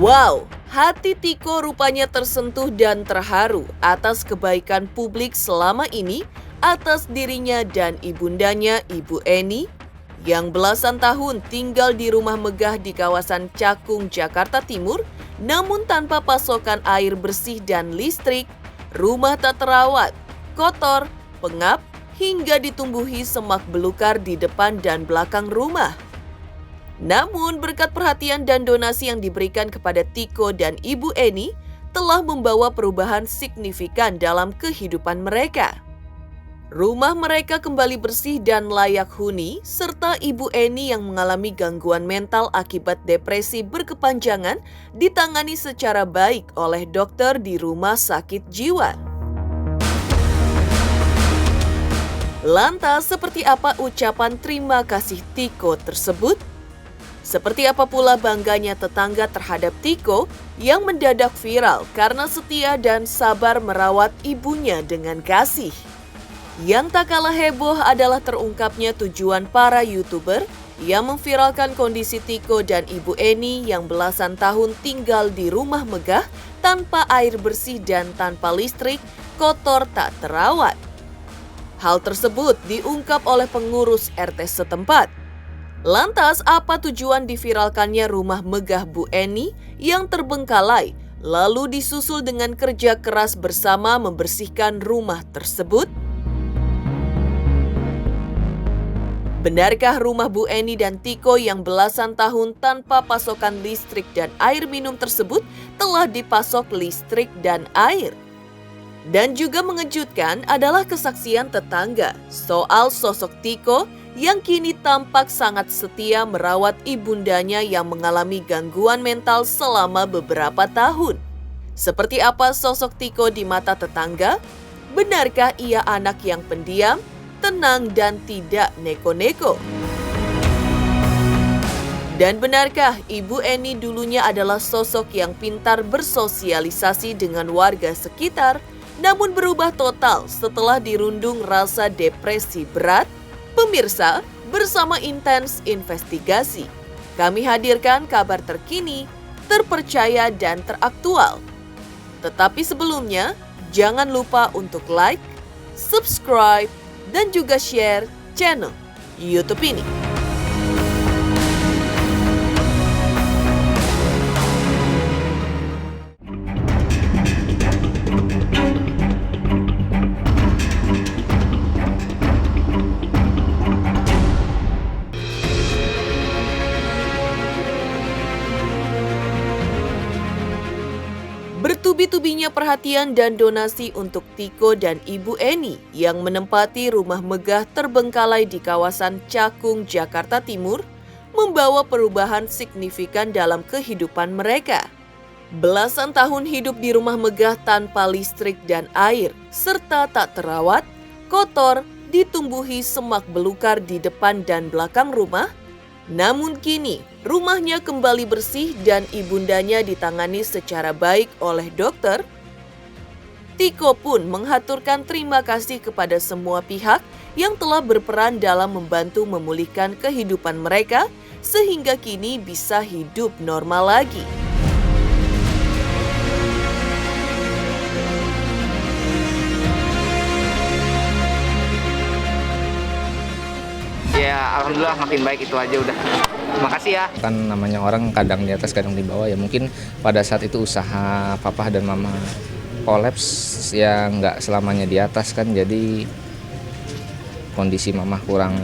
Wow, hati Tiko rupanya tersentuh dan terharu atas kebaikan publik selama ini atas dirinya dan ibundanya, Ibu Eni, yang belasan tahun tinggal di rumah megah di kawasan Cakung, Jakarta Timur, namun tanpa pasokan air bersih dan listrik, rumah tak terawat, kotor, pengap, hingga ditumbuhi semak belukar di depan dan belakang rumah. Namun berkat perhatian dan donasi yang diberikan kepada Tiko dan Ibu Eni telah membawa perubahan signifikan dalam kehidupan mereka. Rumah mereka kembali bersih dan layak huni, serta Ibu Eni yang mengalami gangguan mental akibat depresi berkepanjangan ditangani secara baik oleh dokter di rumah sakit jiwa. Lantas, seperti apa ucapan terima kasih Tiko tersebut? Seperti apa pula bangganya tetangga terhadap Tiko yang mendadak viral karena setia dan sabar merawat ibunya dengan kasih. Yang tak kalah heboh adalah terungkapnya tujuan para YouTuber yang memviralkan kondisi Tiko dan Ibu Eni yang belasan tahun tinggal di rumah megah tanpa air bersih dan tanpa listrik, kotor tak terawat. Hal tersebut diungkap oleh pengurus RT setempat. Lantas, apa tujuan diviralkannya rumah megah Bu Eni yang terbengkalai, lalu disusul dengan kerja keras bersama membersihkan rumah tersebut? Benarkah rumah Bu Eni dan Tiko yang belasan tahun tanpa pasokan listrik dan air minum tersebut telah dipasok listrik dan air? Dan juga mengejutkan adalah kesaksian tetangga soal sosok Tiko yang kini tampak sangat setia merawat ibundanya yang mengalami gangguan mental selama beberapa tahun. Seperti apa sosok Tiko di mata tetangga? Benarkah ia anak yang pendiam, tenang, dan tidak neko-neko? Dan benarkah Ibu Eni dulunya adalah sosok yang pintar bersosialisasi dengan warga sekitar, namun berubah total setelah dirundung rasa depresi berat? Pemirsa, bersama Intens Investigasi, kami hadirkan kabar terkini, terpercaya, dan teraktual. Tetapi sebelumnya, jangan lupa untuk like, subscribe, dan juga share channel YouTube ini. Bertubi-tubinya perhatian dan donasi untuk Tiko dan Ibu Eni yang menempati rumah megah terbengkalai di kawasan Cakung, Jakarta Timur, membawa perubahan signifikan dalam kehidupan mereka. Belasan tahun hidup di rumah megah tanpa listrik dan air, serta tak terawat, kotor, ditumbuhi semak belukar di depan dan belakang rumah. Namun kini, rumahnya kembali bersih dan ibundanya ditangani secara baik oleh dokter. Tiko pun menghaturkan terima kasih kepada semua pihak yang telah berperan dalam membantu memulihkan kehidupan mereka sehingga kini bisa hidup normal lagi. Ya, alhamdulillah makin baik, itu aja udah. Makasih ya. Kan namanya orang kadang di atas kadang di bawah ya, mungkin pada saat itu usaha papa dan mama kolaps ya nggak selamanya di atas kan, jadi kondisi mama kurang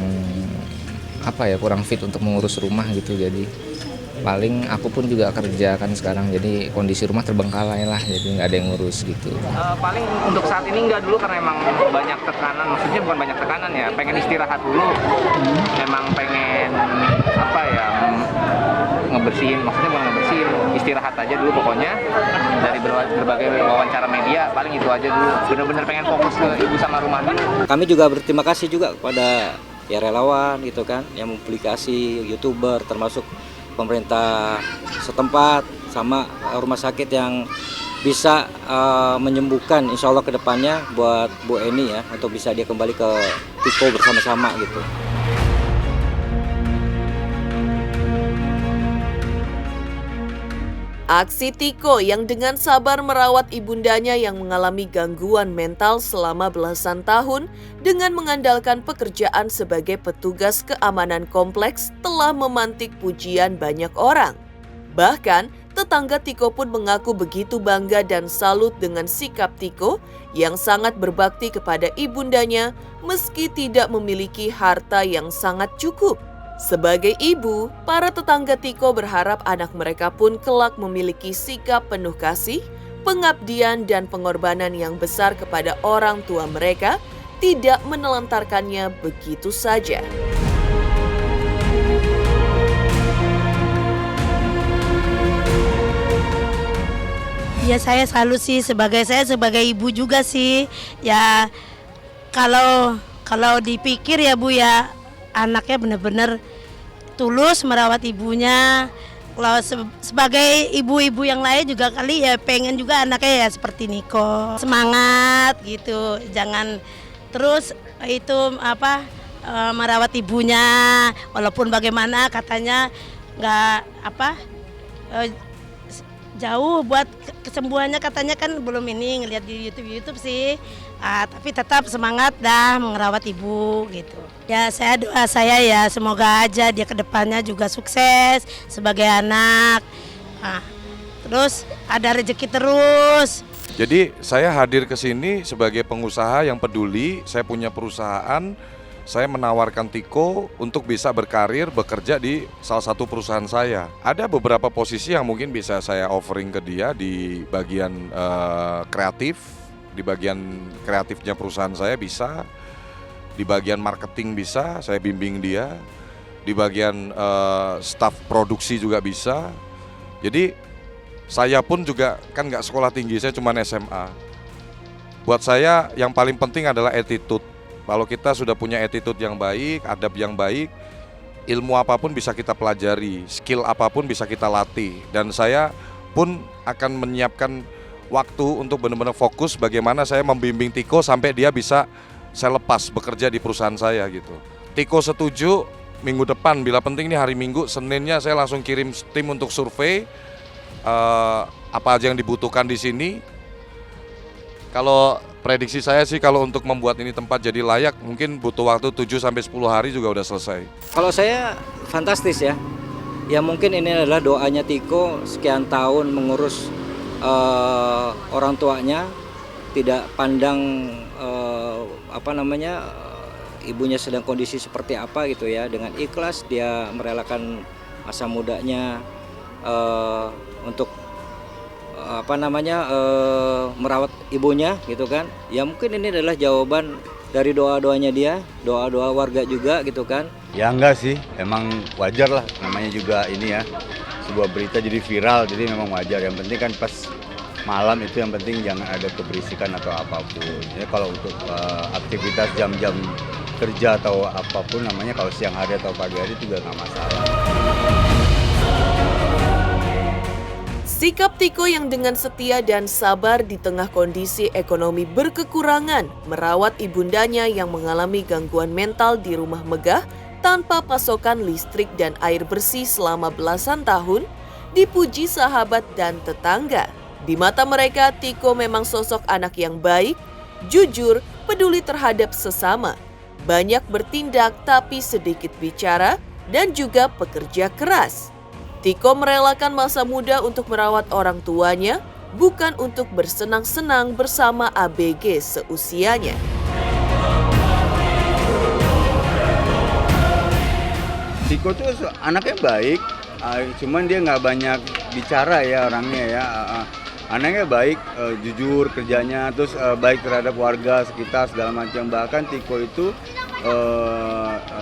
fit untuk mengurus rumah gitu, jadi paling aku pun juga kerja kan sekarang, jadi kondisi rumah terbengkalai lah, jadi nggak ada yang ngurus gitu. Paling untuk saat ini nggak dulu karena emang banyak tekanan, maksudnya bukan banyak tekanan ya, pengen istirahat dulu, emang pengen ngebersihin, maksudnya bukan ngebersihin, istirahat aja dulu pokoknya. Dari berbagai wawancara media, paling itu aja dulu, bener-bener pengen fokus ke ibu sama rumah dulu. Kami juga berterima kasih juga kepada ya relawan gitu kan, yang mempublikasi, YouTuber, termasuk pemerintah setempat sama rumah sakit yang bisa menyembuhkan insya Allah ke depannya buat Bu Eni ya, untuk bisa dia kembali ke Tiko bersama-sama gitu. Aksi Tiko yang dengan sabar merawat ibundanya yang mengalami gangguan mental selama belasan tahun dengan mengandalkan pekerjaan sebagai petugas keamanan kompleks telah memantik pujian banyak orang. Bahkan, tetangga Tiko pun mengaku begitu bangga dan salut dengan sikap Tiko yang sangat berbakti kepada ibundanya meski tidak memiliki harta yang sangat cukup. Sebagai ibu, para tetangga Tiko berharap anak mereka pun kelak memiliki sikap penuh kasih, pengabdian dan pengorbanan yang besar kepada orang tua mereka, tidak menelantarkannya begitu saja. Ya saya salut sih sebagai ibu juga sih. Ya kalau dipikir ya Bu ya, anaknya benar-benar tulus merawat ibunya. Kalau sebagai ibu-ibu yang lain juga kali ya pengen juga anaknya ya seperti Niko. Semangat gitu, jangan terus itu merawat ibunya walaupun bagaimana katanya nggak jauh buat kesembuhannya, katanya kan belum ini ngelihat di YouTube sih. Tapi tetap semangat dah merawat ibu gitu. Ya doa saya ya semoga aja dia kedepannya juga sukses sebagai anak. Terus ada rezeki terus. Jadi saya hadir ke sini sebagai pengusaha yang peduli. Saya punya perusahaan. Saya menawarkan Tiko untuk bisa berkarir, bekerja di salah satu perusahaan saya. Ada beberapa posisi yang mungkin bisa saya offering ke dia di bagian kreatif, di bagian kreatifnya perusahaan saya bisa, di bagian marketing bisa, saya bimbing dia, di bagian staf produksi juga bisa. Jadi saya pun juga kan nggak sekolah tinggi, saya cuma SMA. Buat saya yang paling penting adalah attitude. Kalau kita sudah punya attitude yang baik, adab yang baik, ilmu apapun bisa kita pelajari, skill apapun bisa kita latih. Dan saya pun akan menyiapkan waktu untuk benar-benar fokus bagaimana saya membimbing Tiko sampai dia bisa saya lepas bekerja di perusahaan saya gitu. Tiko setuju minggu depan, bila penting ini hari Minggu, Seninnya saya langsung kirim tim untuk survei apa aja yang dibutuhkan di sini. Kalau prediksi saya sih kalau untuk membuat ini tempat jadi layak mungkin butuh waktu 7-10 hari juga udah selesai. Kalau saya fantastis ya. Ya mungkin ini adalah doanya Tiko sekian tahun mengurus orang tuanya, tidak pandang ibunya sedang kondisi seperti apa gitu ya. Dengan ikhlas dia merelakan masa mudanya untuk merawat ibunya gitu kan. Ya mungkin ini adalah jawaban dari doa-doanya dia, doa-doa warga juga gitu kan. Ya enggak sih, emang wajar lah, namanya juga ini ya, sebuah berita jadi viral, jadi memang wajar. Yang penting kan pas malam itu yang penting jangan ada keberisikan atau apapun. Ya kalau untuk aktivitas jam-jam kerja atau apapun namanya, kalau siang hari atau pagi hari juga nggak masalah. Sikap Tiko yang dengan setia dan sabar di tengah kondisi ekonomi berkekurangan merawat ibundanya yang mengalami gangguan mental di rumah megah tanpa pasokan listrik dan air bersih selama belasan tahun dipuji sahabat dan tetangga. Di mata mereka, Tiko memang sosok anak yang baik, jujur, peduli terhadap sesama, banyak bertindak tapi sedikit bicara, dan juga pekerja keras. Tiko merelakan masa muda untuk merawat orang tuanya, bukan untuk bersenang-senang bersama ABG seusianya. Tiko tuh anaknya baik, cuman dia nggak banyak bicara ya orangnya ya. Anaknya baik, jujur kerjanya, terus baik terhadap warga sekitar segala macam. Bahkan Tiko itu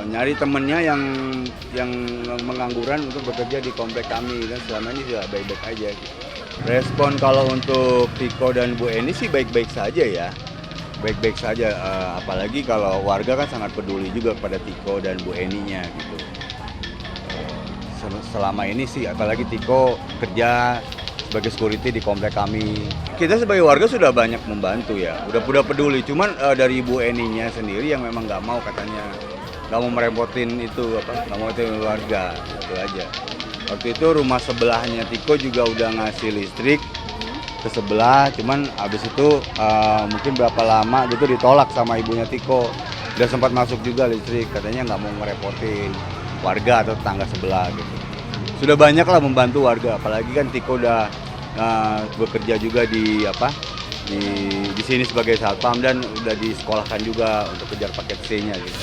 nyari temennya yang mengangguran untuk bekerja di komplek kami, dan selama ini sudah baik-baik aja. Respon kalau untuk Tiko dan Bu Eni sih baik-baik saja ya, baik-baik saja. Apalagi kalau warga kan sangat peduli juga kepada Tiko dan Bu Eninya gitu. Selama ini sih, apalagi Tiko kerja sebagai security di komplek kami. Kita sebagai warga sudah banyak membantu ya, udah peduli. Cuman dari Ibu Eninya sendiri yang memang nggak mau, katanya nggak mau merepotin itu nggak mau itu warga, itu aja. Waktu itu rumah sebelahnya Tiko juga udah ngasih listrik ke sebelah, cuman abis itu mungkin berapa lama gitu ditolak sama ibunya Tiko. Udah sempat masuk juga listrik, katanya nggak mau ngerepotin warga atau tetangga sebelah gitu. Sudah banyak lah membantu warga, apalagi kan Tiko udah bekerja juga di sini sebagai satpam dan udah disekolahkan juga untuk kejar paket C-nya gitu.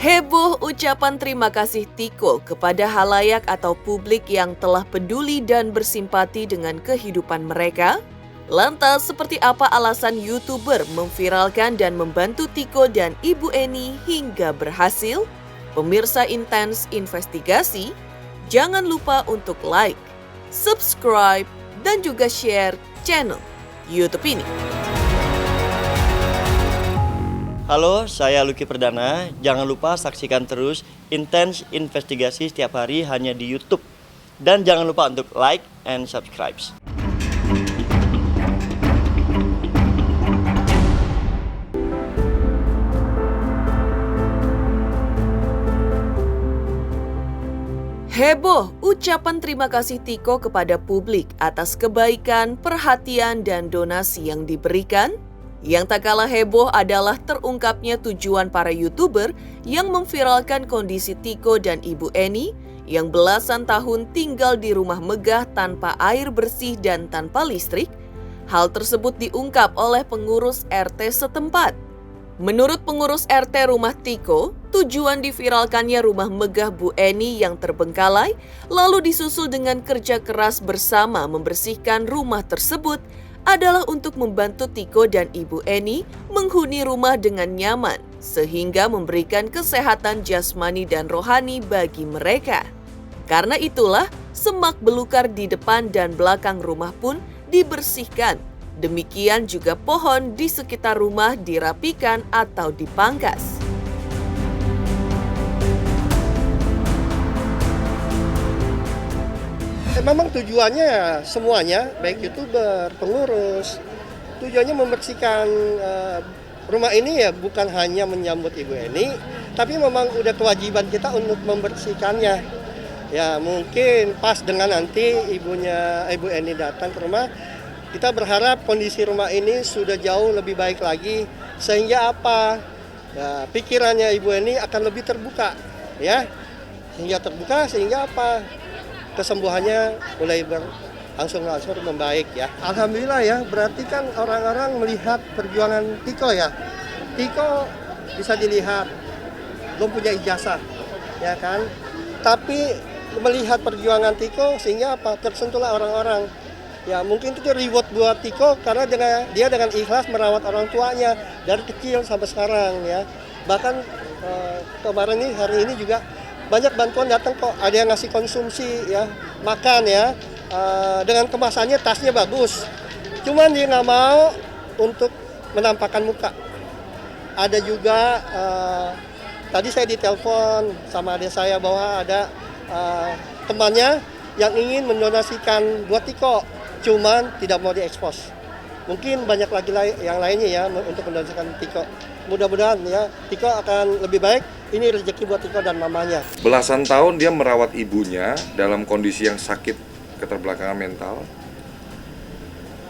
Heboh ucapan terima kasih Tiko kepada halayak atau publik yang telah peduli dan bersimpati dengan kehidupan mereka. Lantas, seperti apa alasan YouTuber memviralkan dan membantu Tiko dan Ibu Eni hingga berhasil? Pemirsa Intens Investigasi, jangan lupa untuk like, subscribe, dan juga share channel YouTube ini. Halo, saya Lucky Perdana. Jangan lupa saksikan terus Intens Investigasi setiap hari hanya di YouTube. Dan jangan lupa untuk like and subscribe. Heboh ucapan terima kasih Tiko kepada publik atas kebaikan, perhatian, dan donasi yang diberikan. Yang tak kalah heboh adalah terungkapnya tujuan para YouTuber yang memviralkan kondisi Tiko dan Ibu Eni yang belasan tahun tinggal di rumah megah tanpa air bersih dan tanpa listrik. Hal tersebut diungkap oleh pengurus RT setempat. Menurut pengurus RT rumah Tiko, tujuan diviralkannya rumah megah Bu Eni yang terbengkalai lalu disusul dengan kerja keras bersama membersihkan rumah tersebut adalah untuk membantu Tiko dan Ibu Eni menghuni rumah dengan nyaman sehingga memberikan kesehatan jasmani dan rohani bagi mereka. Karena itulah semak belukar di depan dan belakang rumah pun dibersihkan. Demikian juga pohon di sekitar rumah dirapikan atau dipangkas. Memang tujuannya semuanya, baik YouTuber, pengurus, tujuannya membersihkan rumah ini ya bukan hanya menyambut Ibu Eni, tapi memang udah kewajiban kita untuk membersihkannya. Ya mungkin pas dengan nanti Ibu Eni datang ke rumah, kita berharap kondisi rumah ini sudah jauh lebih baik lagi sehingga apa? Ya, pikirannya Ibu Eni akan lebih terbuka, ya. Sehingga apa? Kesembuhannya mulai berangsur-angsur membaik ya. Alhamdulillah ya, berarti kan orang-orang melihat perjuangan Tiko ya. Tiko bisa dilihat belum punya ijazah, ya kan. Tapi melihat perjuangan Tiko sehingga apa? Tersentuhlah orang-orang. Ya mungkin itu reward buat Tiko karena dia dengan ikhlas merawat orang tuanya dari kecil sampai sekarang ya. Bahkan kemarin nih hari ini juga banyak bantuan datang kok, ada yang ngasih konsumsi ya, makan ya, dengan kemasannya tasnya bagus. Cuman dia nggak mau untuk menampakkan muka. Ada juga tadi saya ditelepon sama adik saya bahwa ada temannya yang ingin mendonasikan buat Tiko, cuman tidak mau diekspos. Mungkin banyak lagi yang lainnya ya untuk mendonasikan Tiko. Mudah-mudahan ya Tiko akan lebih baik. Ini rezeki buat Tiko dan mamanya. Belasan tahun dia merawat ibunya dalam kondisi yang sakit keterbelakangan mental.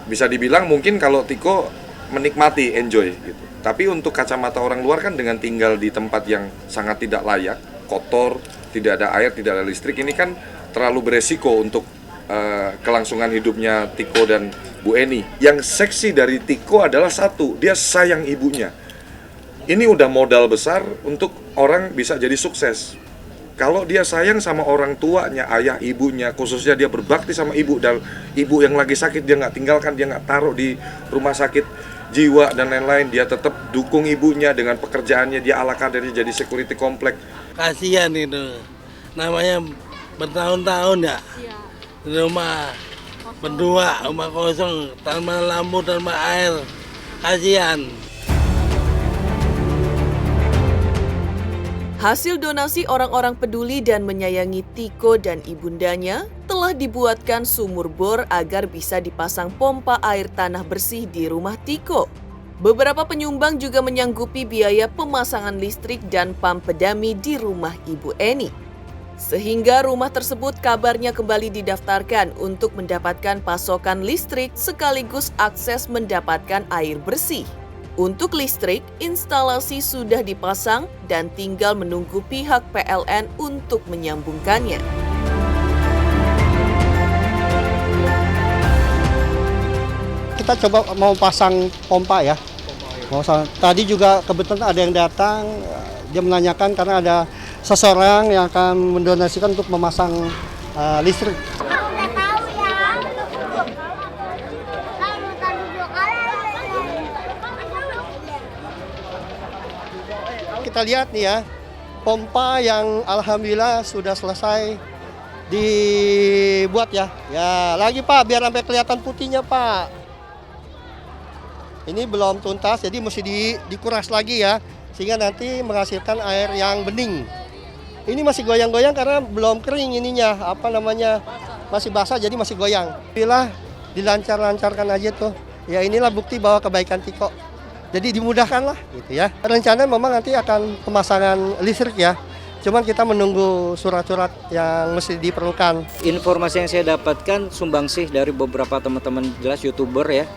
Bisa dibilang mungkin kalau Tiko menikmati, enjoy gitu. Tapi untuk kacamata orang luar kan dengan tinggal di tempat yang sangat tidak layak, kotor, tidak ada air, tidak ada listrik, ini kan terlalu beresiko untuk kelangsungan hidupnya Tiko dan Bu Eni. Yang seksi dari Tiko adalah satu, dia sayang ibunya. Ini udah modal besar untuk orang bisa jadi sukses. Kalau dia sayang sama orang tuanya, ayah ibunya, khususnya dia berbakti sama ibu, dan ibu yang lagi sakit dia nggak tinggalkan, dia nggak taruh di rumah sakit jiwa dan lain-lain, dia tetap dukung ibunya dengan pekerjaannya, dia ala kadarnya jadi security komplek. Kasihan itu, namanya bertahun-tahun ya, di rumah berdua, rumah kosong, tanpa lampu, tanpa air, kasihan. Hasil donasi orang-orang peduli dan menyayangi Tiko dan ibundanya telah dibuatkan sumur bor agar bisa dipasang pompa air tanah bersih di rumah Tiko. Beberapa penyumbang juga menyanggupi biaya pemasangan listrik dan pam pedami di rumah Ibu Eni. Sehingga rumah tersebut kabarnya kembali didaftarkan untuk mendapatkan pasokan listrik sekaligus akses mendapatkan air bersih. Untuk listrik, instalasi sudah dipasang dan tinggal menunggu pihak PLN untuk menyambungkannya. Kita coba mau pasang pompa ya. Tadi juga kebetulan ada yang datang, dia menanyakan karena ada seseorang yang akan mendonasikan untuk memasang listrik. Kita lihat nih ya, pompa yang alhamdulillah sudah selesai dibuat ya. Ya lagi Pak, biar sampai kelihatan putihnya Pak. Ini belum tuntas, jadi mesti dikuras lagi ya, sehingga nanti menghasilkan air yang bening. Ini masih goyang-goyang karena belum kering ininya, masih basah jadi masih goyang. Alhamdulillah dilancar-lancarkan aja tuh. Ya inilah bukti bahwa kebaikan Tiko. Jadi dimudahkan lah gitu ya. Rencana memang nanti akan pemasangan listrik ya. Cuman kita menunggu surat-surat yang mesti diperlukan. Informasi yang saya dapatkan sumbangsih dari beberapa teman-teman jelas YouTuber ya,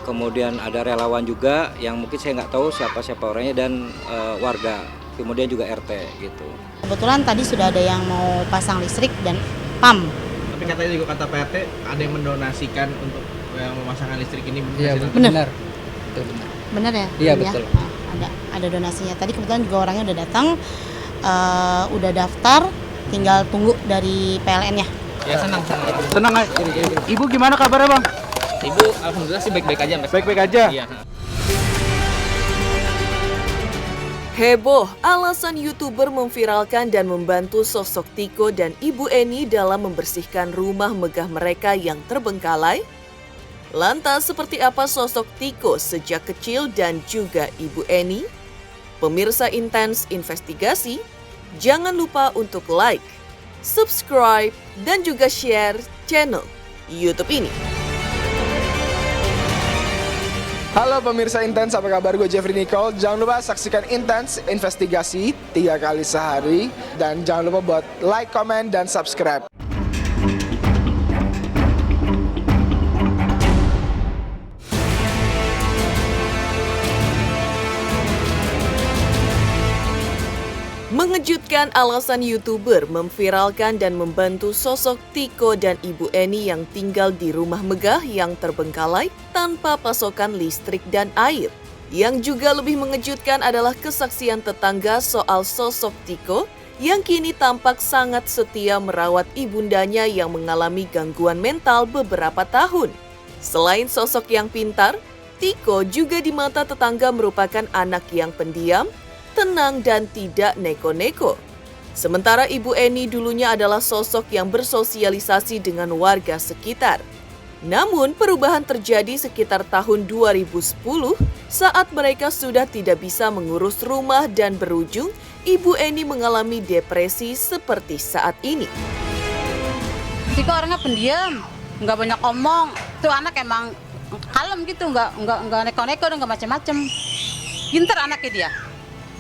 kemudian ada relawan juga yang mungkin saya nggak tahu siapa orangnya dan warga, kemudian juga RT gitu. Kebetulan tadi sudah ada yang mau pasang listrik dan PAM. Tapi katanya juga kata PRT ada yang mendonasikan untuk yang memasangkan listrik ini. Iya benar. Benar ya? Iya betul. Ada donasinya. Tadi kebetulan juga orangnya udah datang, udah daftar, tinggal tunggu dari PLN-nya. Ya senang. Ibu gimana kabarnya Bang? Ibu alhamdulillah sih baik-baik aja. Baik-baik aja? Iya. Heboh, alasan YouTuber memviralkan dan membantu sosok Tiko dan Ibu Eni dalam membersihkan rumah megah mereka yang terbengkalai. Lantas seperti apa sosok Tiko sejak kecil dan juga Ibu Eni? Pemirsa Intens Investigasi, jangan lupa untuk like, subscribe, dan juga share channel YouTube ini. Halo pemirsa Intens, apa kabar? Gue Jeffrey Nicole. Jangan lupa saksikan Intens Investigasi 3 kali sehari. Dan jangan lupa buat like, comment, dan subscribe. Mengejutkan, alasan YouTuber memviralkan dan membantu sosok Tiko dan Ibu Eni yang tinggal di rumah megah yang terbengkalai tanpa pasokan listrik dan air. Yang juga lebih mengejutkan adalah kesaksian tetangga soal sosok Tiko yang kini tampak sangat setia merawat ibundanya yang mengalami gangguan mental beberapa tahun. Selain sosok yang pintar, Tiko juga di mata tetangga merupakan anak yang pendiam, tenang dan tidak neko-neko. Sementara Ibu Eni dulunya adalah sosok yang bersosialisasi dengan warga sekitar. Namun perubahan terjadi sekitar tahun 2010 saat mereka sudah tidak bisa mengurus rumah dan berujung Ibu Eni mengalami depresi seperti saat ini. Tiko orangnya pendiam, nggak banyak omong. Tuh anak emang kalem gitu, nggak neko-neko dan nggak macem-macem. Pinter anaknya dia.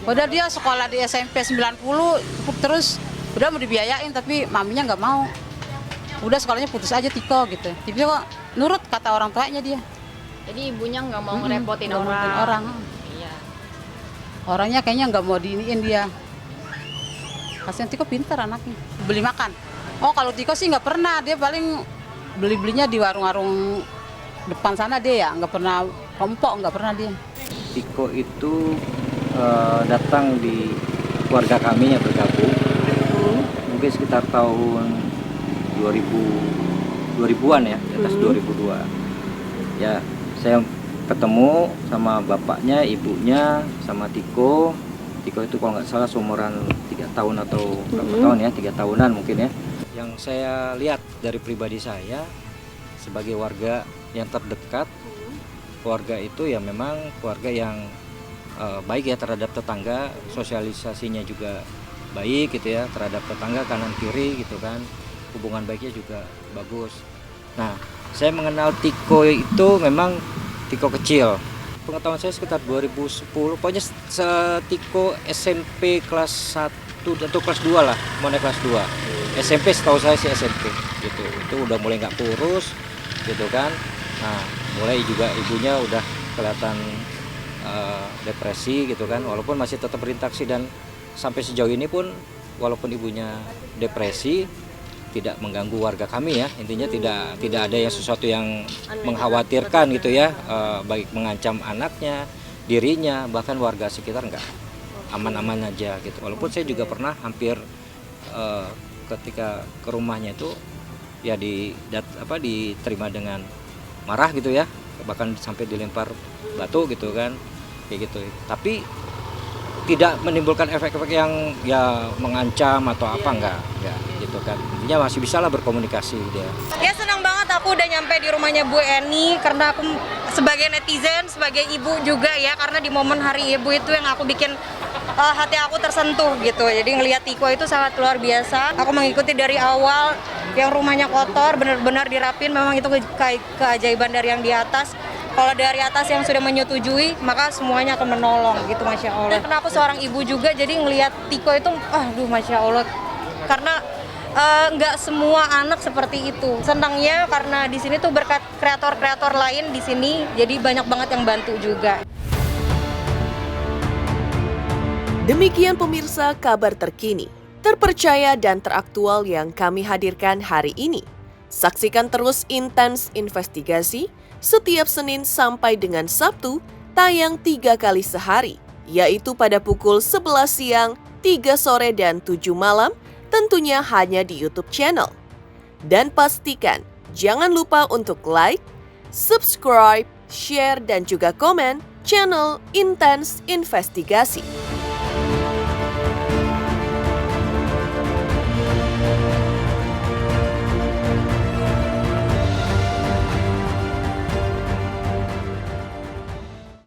Udah dia sekolah di SMP 90, terus udah mau dibiayain tapi maminya nggak mau. Udah sekolahnya putus aja Tiko gitu. Tapi kok nurut kata orang tuanya dia. Jadi ibunya nggak mau ngerepotin orang. Iya. Orangnya kayaknya nggak mau diiniin dia. Kasihan Tiko pintar anaknya. Beli makan. Oh kalau Tiko sih nggak pernah, dia paling belinya di warung-warung depan sana dia ya, nggak pernah rompok, nggak pernah dia. Tiko itu datang di keluarga kami yang bergabung mungkin sekitar tahun 2000-an ya, di atas 2002 ya. Saya ketemu sama bapaknya, ibunya, sama Tiko itu kalau nggak salah seumuran 3 tahun atau berapa tahun ya, 3 tahunan mungkin ya. Yang saya lihat dari pribadi saya sebagai warga yang terdekat, keluarga itu ya memang keluarga yang baik ya terhadap tetangga, sosialisasinya juga baik gitu ya terhadap tetangga kanan kiri gitu kan, hubungan baiknya juga bagus. Nah, saya mengenal Tiko itu memang Tiko kecil. Pengetahuan saya sekitar 2010, pokoknya Tiko SMP kelas 1 atau kelas 2 lah, mau naik kelas 2. SMP setahu saya sih SMP gitu. Itu udah mulai nggak kurus gitu kan. Nah, mulai juga ibunya udah kelihatan depresi gitu kan, walaupun masih tetap berinteraksi dan sampai sejauh ini pun walaupun ibunya depresi tidak mengganggu warga kami ya, intinya tidak ada yang sesuatu yang mengkhawatirkan gitu ya, baik mengancam anaknya, dirinya, bahkan warga sekitar enggak, aman-aman aja gitu. Walaupun saya juga pernah hampir ketika ke rumahnya itu ya diterima dengan marah gitu ya, bahkan sampai dilempar batu gitu kan, kayak gitu. Tapi tidak menimbulkan efek-efek yang ya mengancam atau apa enggak gitu kan. Intinya masih bisa lah berkomunikasi dia. Ya senang banget aku udah nyampe di rumahnya Bu Eni karena aku sebagai netizen, sebagai ibu juga ya, karena di momen Hari Ibu itu yang aku bikin hati aku tersentuh gitu. Jadi ngelihat Tiko itu sangat luar biasa. Aku mengikuti dari awal yang rumahnya kotor benar-benar dirapin, memang itu keajaiban dari yang di atas. Kalau dari atas yang sudah menyetujui, maka semuanya akan menolong gitu, Masya Allah. Karena aku seorang ibu juga, jadi ngelihat Tiko itu, aduh Masya Allah. Karena nggak semua anak seperti itu. Senangnya karena di sini tuh berkat kreator-kreator lain di sini, jadi banyak banget yang bantu juga. Demikian pemirsa kabar terkini, terpercaya dan teraktual yang kami hadirkan hari ini. Saksikan terus Intens Investigasi setiap Senin sampai dengan Sabtu, tayang 3 kali sehari, yaitu pada pukul 11 siang, 3 sore, dan 7 malam, tentunya hanya di YouTube channel. Dan pastikan, jangan lupa untuk like, subscribe, share, dan juga komen channel Intens Investigasi.